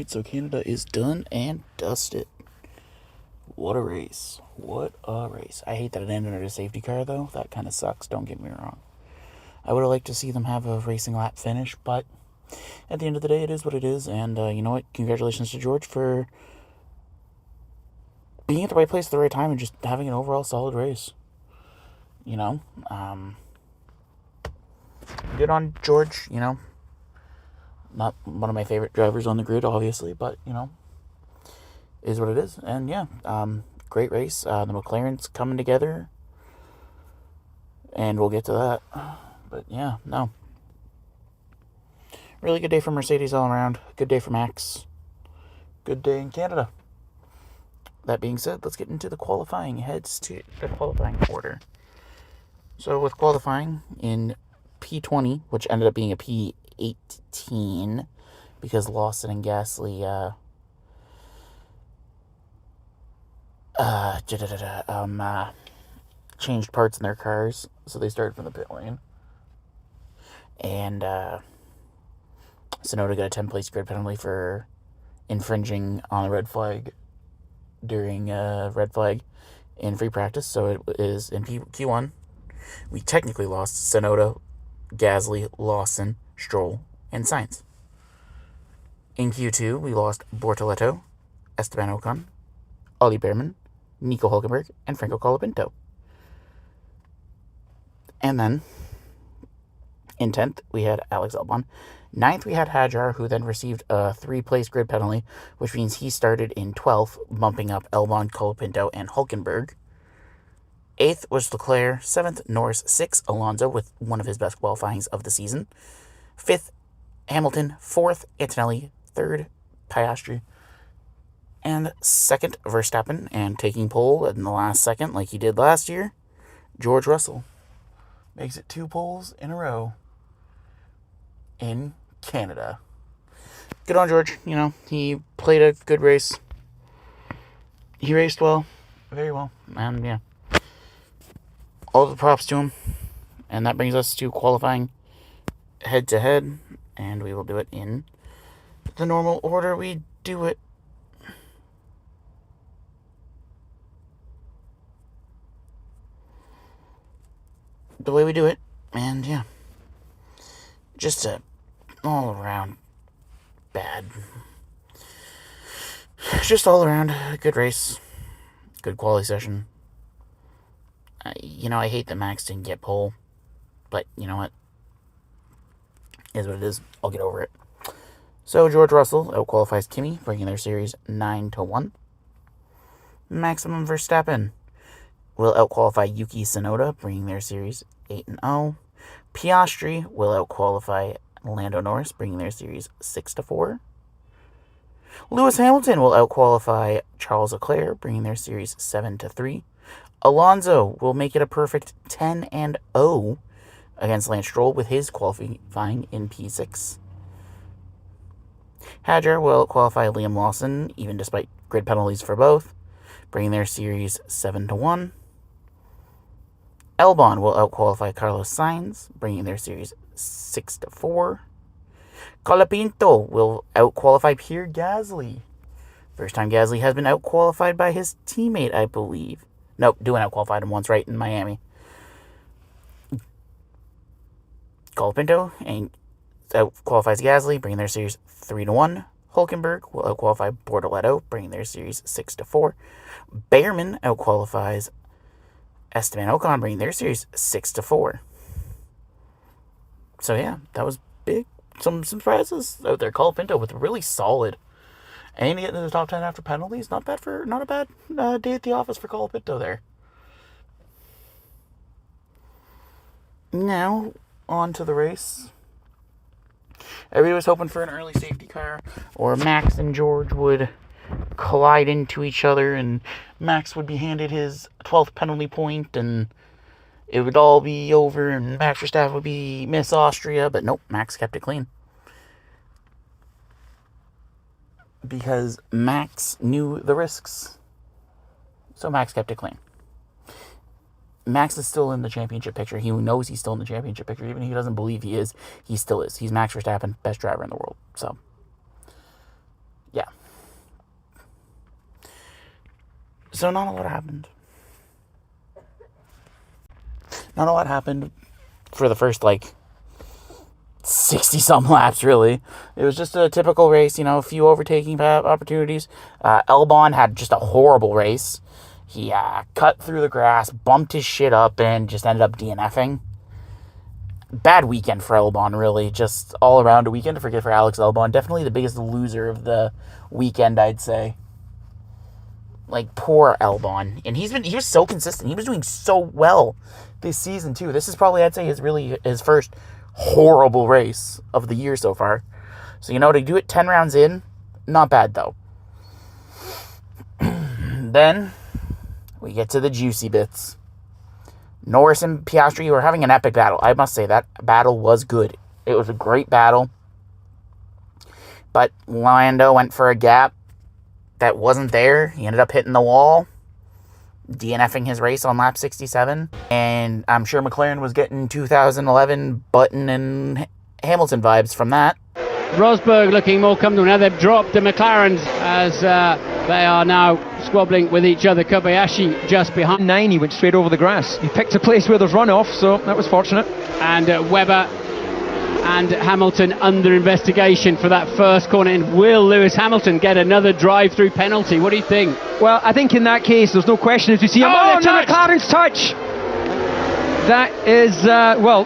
Alright, so Canada is done and dusted. What a race. What a race. I hate that it ended under a safety car, though. That kind of sucks, don't get me wrong. I would have liked to see them have a racing lap finish, but at the end of the day, it is what it is. And you know what? Congratulations to George for being at the right place at the right time and just having an overall solid race. You know? Good on George, you know? Not one of my favorite drivers on the grid, obviously, but, you know, is what it is. And yeah, great race. The McLaren's coming together, and we'll get to that. But yeah, no. Really good day for Mercedes all around. Good day for Max. Good day in Canada. That being said, let's get into the qualifying. Heads to the qualifying order. So with qualifying in P20, which ended up being a P18 because Lawson and Gasly changed parts in their cars, so they started from the pit lane. And Tsunoda got a 10-place grid penalty for infringing on the red flag during red flag in free practice. So it is in Q1. We technically lost Tsunoda, Gasly, Lawson, Stroll, and Sainz. In Q2, we lost Bortoleto, Esteban Ocon, Ollie Behrman, Nico Hulkenberg, and Franco Colapinto. And then, in 10th, we had Alex Albon. 9th, we had Hadjar, who then received a 3-place grid penalty, which means he started in 12th, bumping up Albon, Colapinto, and Hulkenberg. 8th was Leclerc. 7th, Norris. 6th, Alonso, with one of his best qualifyings of the season. 5th, Hamilton. 4th, Antonelli. 3rd, Piastri. And 2nd, Verstappen. And taking pole in the last second, like he did last year, George Russell. Makes it 2 poles in a row in Canada. Good on George. You know, he played a good race. He raced well. Very well. And yeah, all the props to him. And that brings us to qualifying head-to-head. And we will do it in the normal order we do it. The way we do it. And yeah, just a all-around bad. Just all around good race. Good quality session. You know, I hate that Max didn't get pole, but you know what? It is what it is. I'll get over it. So George Russell outqualifies Kimi, bringing their series 9-1. Maximum Verstappen will outqualify Yuki Tsunoda, bringing their series 8-0. Piastri will outqualify Lando Norris, bringing their series 6-4. Lewis Hamilton will outqualify Charles Leclerc, bringing their series 7-3. Alonso will make it a perfect 10-0 against Lance Stroll with his qualifying in P6. Hadjar will qualify Liam Lawson, even despite grid penalties for both, bringing their series 7-1. Albon will outqualify Carlos Sainz, bringing their series 6-4. Colapinto will outqualify Pierre Gasly. First time Gasly has been outqualified by his teammate, I believe. Nope, Doohan outqualified him once, right, in Miami. Colapinto outqualifies Gasly, bringing their series 3-1. Hulkenberg will outqualify Bortoleto, bringing their series 6-4. Behrman outqualifies Esteban Ocon, bringing their series 6-4. So yeah, that was big. Some surprises out there. Colapinto with really solid, and getting to the top 10 after penalties. Not a bad day at the office for Colapinto there. Now on to the race. Everybody was hoping for an early safety car, or Max and George would collide into each other, and Max would be handed his 12th penalty point, and it would all be over, and Max Verstappen would be Miss Austria, but nope, Max kept it clean. Because Max knew the risks. So Max kept it clean. Max is still in the championship picture. He knows he's still in the championship picture. Even if he doesn't believe he is, he still is. He's Max Verstappen, best driver in the world. So, yeah. So not a lot happened. Not a lot happened for the first, 60-some laps, really. It was just a typical race, a few overtaking opportunities. Albon had just a horrible race. He cut through the grass, bumped his shit up, and just ended up DNFing. Bad weekend for Albon, really. Just all around a weekend to forget for Alex Albon. Definitely the biggest loser of the weekend, I'd say. Poor Albon. And he was so consistent. He was doing so well this season, too. This is probably, I'd say, his first horrible race of the year so far. So, to do it 10 rounds in, not bad, though. Then we get to the juicy bits. Norris and Piastri were having an epic battle. I must say, that battle was good. It was a great battle. But Lando went for a gap that wasn't there. He ended up hitting the wall, DNFing his race on lap 67. And I'm sure McLaren was getting 2011 Button and Hamilton vibes from that. Rosberg looking more comfortable. Now they've dropped the McLarens as they are now squabbling with each other. Kobayashi just behind. 9, he went straight over the grass. He picked a place where there's runoff, so that was fortunate. And Webber and Hamilton under investigation for that first corner. And will Lewis Hamilton get another drive-through penalty? What do you think? Well, I think in that case, there's no question if you see him. Oh, McLaren's touch! That is,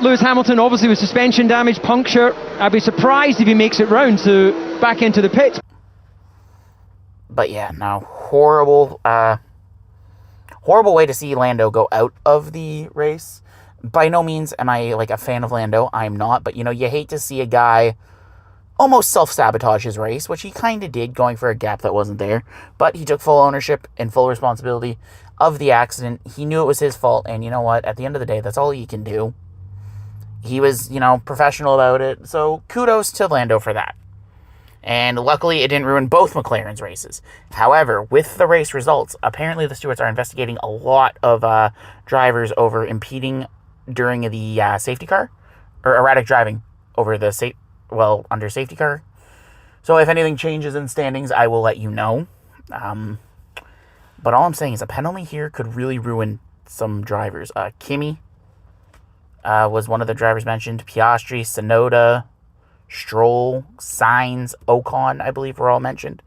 Lewis Hamilton obviously with suspension damage, puncture. I'd be surprised if he makes it round to back into the pits. But yeah, no, horrible way to see Lando go out of the race. By no means am I a fan of Lando. I'm not, but you hate to see a guy almost self-sabotage his race, which he kind of did, going for a gap that wasn't there. But he took full ownership and full responsibility of the accident. He knew it was his fault, and you know what? At the end of the day, that's all he can do. He was, professional about it, so kudos to Lando for that. And luckily, it didn't ruin both McLaren's races. However, with the race results, apparently the stewards are investigating a lot of drivers over impeding during the safety car, or erratic driving over the under safety car. So if anything changes in standings, I will let you know. But all I'm saying is a penalty here could really ruin some drivers. Kimi was one of the drivers mentioned. Piastri, Tsunoda, Stroll, Sainz, Ocon, I believe were all mentioned.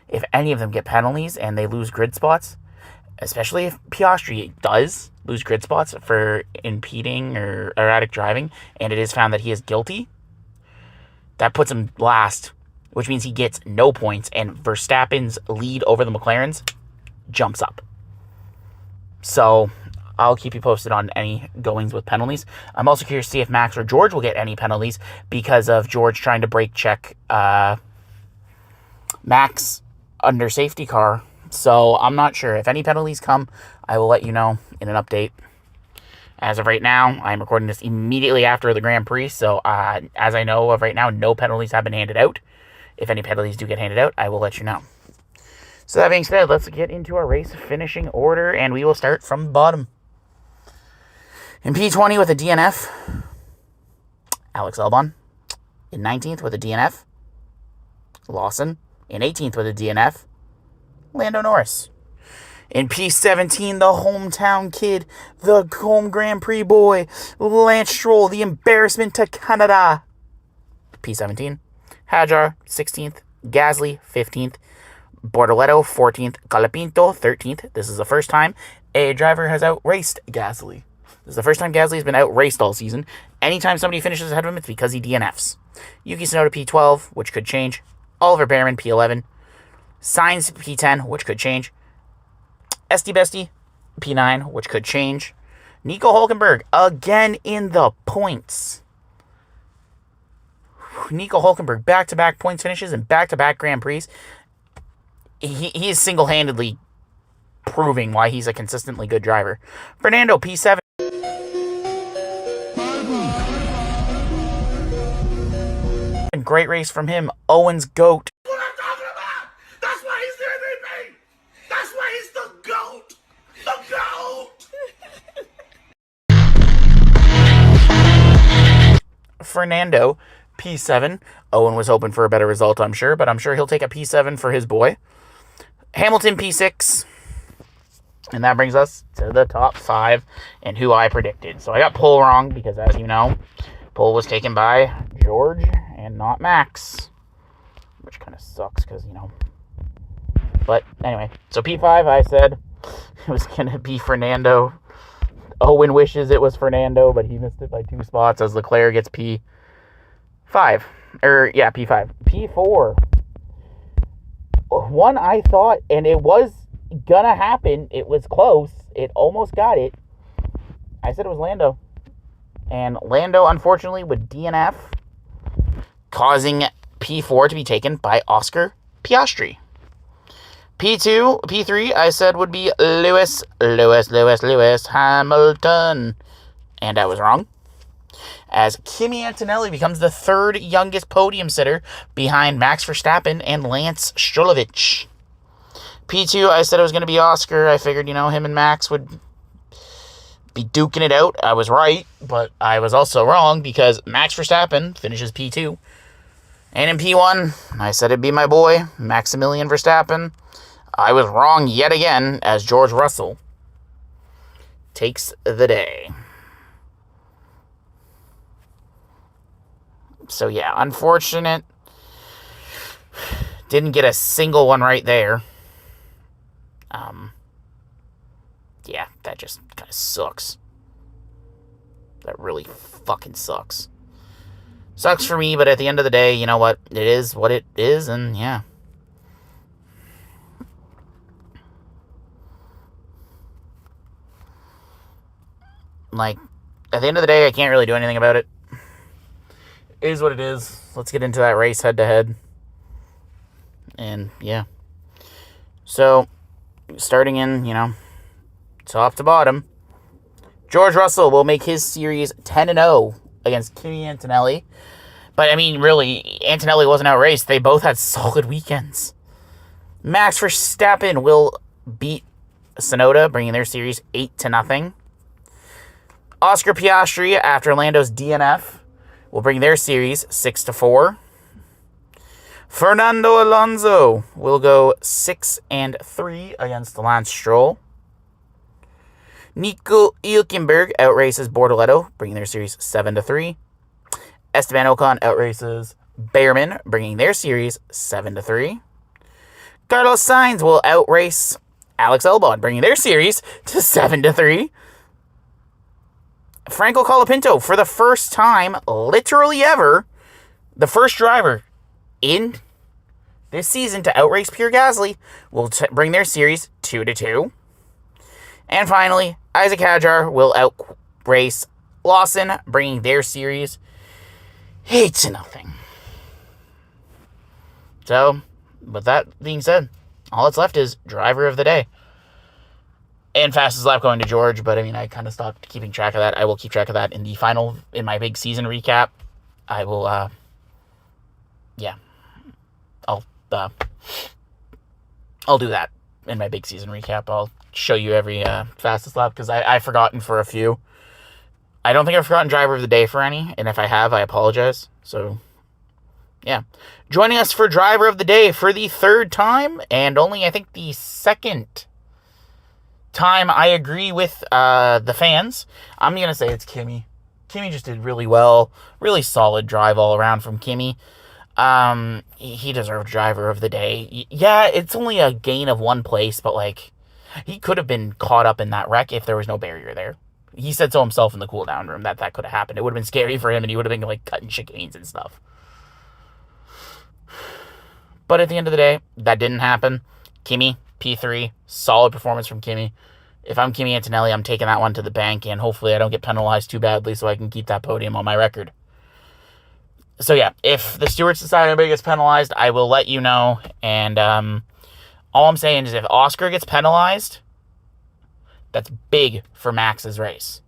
If any of them get penalties and they lose grid spots, especially if Piastri does lose grid spots for impeding or erratic driving, and it is found that he is guilty, that puts him last, which means he gets no points, and Verstappen's lead over the McLarens jumps up. So I'll keep you posted on any goings with penalties. I'm also curious to see if Max or George will get any penalties because of George trying to brake check Max under safety car. So I'm not sure. If any penalties come, I will let you know in an update. As of right now, I'm recording this immediately after the Grand Prix, so as I know of right now, no penalties have been handed out. If any penalties do get handed out, I will let you know. So that being said, let's get into our race finishing order, and we will start from the bottom. In P20 with a DNF, Alex Albon. In 19th with a DNF, Lawson. In 18th with a DNF, Lando Norris. In P17, the hometown kid, the home Grand Prix boy, Lance Stroll, the embarrassment to Canada. P17, Hadjar, 16th, Gasly, 15th, Bortoleto, 14th, Colapinto, 13th. This is the first time a driver has outraced Gasly. This is the first time Gasly has been outraced all season. Anytime somebody finishes ahead of him, it's because he DNFs. Yuki Tsunoda, P12, which could change. Oliver Behrman, P11. Sainz, P10, which could change. Esti Bestie, P9, which could change. Nico Hulkenberg, again in the points. Nico Hulkenberg, back-to-back points finishes and back-to-back Grand Prix. He is single-handedly proving why he's a consistently good driver. Fernando, P7. Great race from him. Owen's GOAT. What I'm talking about! That's why he's the MVP! That's why he's the GOAT! The GOAT! Fernando, P7. Owen was hoping for a better result, I'm sure, but I'm sure he'll take a P7 for his boy. Hamilton, P6. And that brings us to the top 5 and who I predicted. So I got pole wrong because, as you know, pole was taken by George and not Max. Which kind of sucks because, But anyway, so P5 I said it was going to be Fernando. Owen wishes it was Fernando, but he missed it by 2 spots as Leclerc gets P5. P5. P4. One I thought, and it was gonna happen. It was close. It almost got it. I said it was Lando. And Lando, unfortunately, would DNF, causing P4 to be taken by Oscar Piastri. P3, I said would be Lewis Hamilton. And I was wrong, as Kimi Antonelli becomes the 3rd youngest podium sitter behind Max Verstappen and Lance Strolovich. P2, I said it was going to be Oscar. I figured, him and Max would be duking it out. I was right, but I was also wrong because Max Verstappen finishes P2. And in P1, I said it'd be my boy, Maximilian Verstappen. I was wrong yet again, as George Russell takes the day. So yeah, unfortunate. Didn't get a single one right there. Yeah, that just kind of sucks. That really fucking sucks. Sucks for me, but at the end of the day, you know what? It is what it is, and yeah. Like, at the end of the day, I can't really do anything about it. It is what it is. Let's get into that race head-to-head. And, yeah. So, starting in, top to bottom, George Russell will make his series 10-0 against Kimi Antonelli. But, really, Antonelli wasn't outraced. They both had solid weekends. Max Verstappen will beat Tsunoda, bringing their series 8-0. Oscar Piastri, after Lando's DNF, will bring their series 6-4. Fernando Alonso will go 6-3 against Lance Stroll. Nico Hülkenberg outraces Bortoleto, bringing their series 7-3. Esteban Ocon outraces Behrman, bringing their series 7-3. Carlos Sainz will outrace Alex Albon, bringing their series to 7-3. Franco Colapinto, for the first time, literally ever, the first driver in this season to outrace Pierre Gasly, will bring their series 2-2. And finally, Isaac Hadjar will outrace Lawson, bringing their series 8-0. So, with that being said, all that's left is driver of the day. And fastest lap going to George, but I kind of stopped keeping track of that. I will keep track of that in my big season recap. I will, I'll do that in my big season recap. I'll show you every fastest lap, because I've forgotten for a few. I don't think I've forgotten driver of the day for any, and if I have, I apologize. So, yeah. Joining us for driver of the day for the 3rd time, and only, I think, the 2nd time I agree with the fans, I'm going to say it's Kimi. Kimi just did really well. Really solid drive all around from Kimi. He deserved driver of the day. Yeah, it's only a gain of 1 place, but, he could have been caught up in that wreck if there was no barrier there. He said so himself in the cool-down room that could have happened. It would have been scary for him, and he would have been, cutting chicanes and stuff. But at the end of the day, that didn't happen. Kimi, P3, solid performance from Kimi. If I'm Kimi Antonelli, I'm taking that one to the bank, and hopefully I don't get penalized too badly so I can keep that podium on my record. So yeah, if the stewards decide anybody gets penalized, I will let you know. And all I'm saying is if Oscar gets penalized, that's big for Max's race.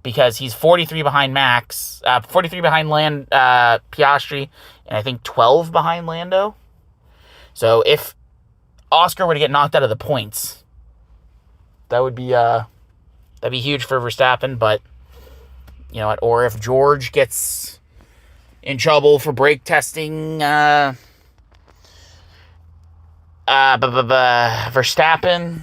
Because he's 43 behind Max, 43 behind Piastri, and I think 12 behind Lando. So if Oscar were to get knocked out of the points, that would be that'd be huge for Verstappen. But you know what? Or if George gets in trouble for brake testing, Verstappen,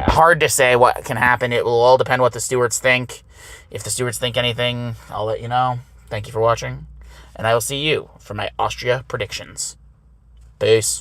hard to say what can happen. It will all depend what the stewards think. If the stewards think anything, I'll let you know. Thank you for watching, and I will see you for my Austria predictions. Peace.